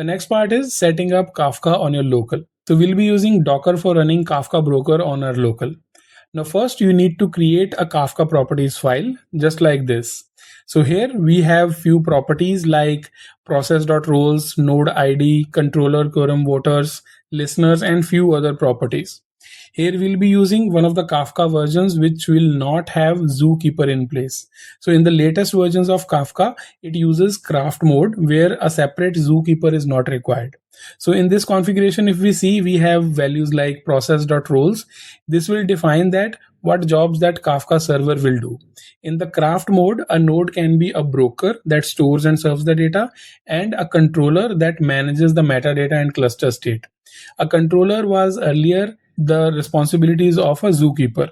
The next part is setting up Kafka on your local. So we'll be using Docker for running Kafka broker on our local. Now first you need to create a Kafka properties file just like this. So here we have few properties like process.roles, node ID, controller, quorum voters, listeners, and few other properties. Here we'll be using one of the Kafka versions which will not have zookeeper in place. So in the latest versions of Kafka, it uses craft mode where a separate zookeeper is not required. So in this configuration, if we see, we have values like process.roles. This will define that what jobs that Kafka server will do. In the craft mode, a node can be a broker that stores and serves the data and a controller that manages the metadata and cluster state. A controller was earlier the responsibilities of a zookeeper,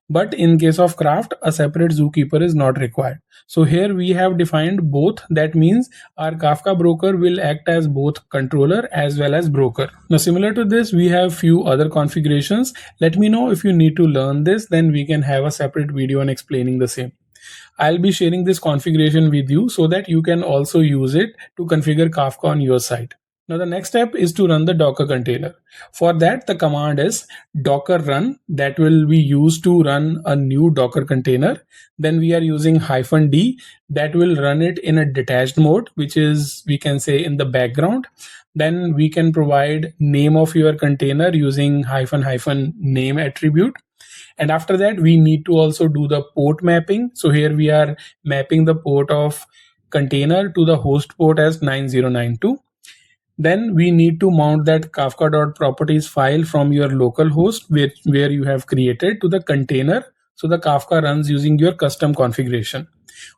but in case of craft, a separate zookeeper is not required. So here we have defined both. That means our Kafka broker will act as both controller as well as broker. Now similar to this, we have few other configurations. Let me know if you need to learn this, then we can have a separate video on explaining the same. I'll be sharing this configuration with you so that you can also use it to configure Kafka on your side. Now the next step is to run the Docker container. For that, the command is docker run. That will be used to run a new Docker container. Then we are using -d that will run it in a detached mode, which is, we can say, in the background. Then we can provide name of your container using --name attribute. And after that, we need to also do the port mapping. So here we are mapping the port of container to the host port as 9092. Then we need to mount that kafka.properties file from your local host where you have created to the container. So the Kafka runs using your custom configuration.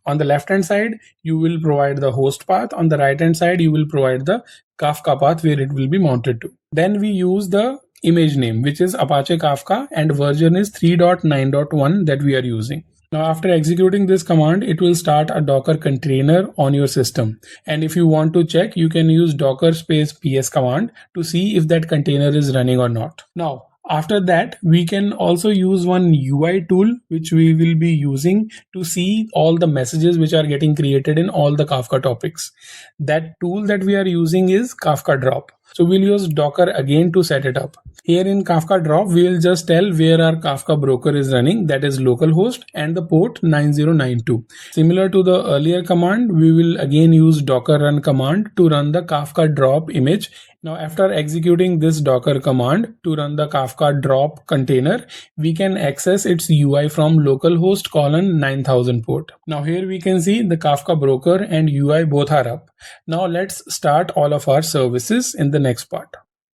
On the left hand side, you will provide the host path. On the right hand side, you will provide the Kafka path where it will be mounted to. Then we use the image name, which is Apache Kafka, and version is 3.9.1 that we are using. Now after executing this command, it will start a Docker container on your system. And if you want to check, you can use docker space ps command to see if that container is running or not. Now, after that, we can also use one UI tool, which we will be using to see all the messages which are getting created in all the Kafka topics. That tool that we are using is Kafka Drop. So we'll use Docker again to set it up. Here in Kafka Drop, we'll just tell where our Kafka broker is running, that is localhost, and the port 9092. Similar to the earlier command, we will again use docker run command to run the Kafka Drop image. Now after executing this Docker command to run the Kafka Drop container, we can access its UI from localhost /9000 port. Now here we can see the Kafka broker and UI both are up. Now let's start all of our services in the next part.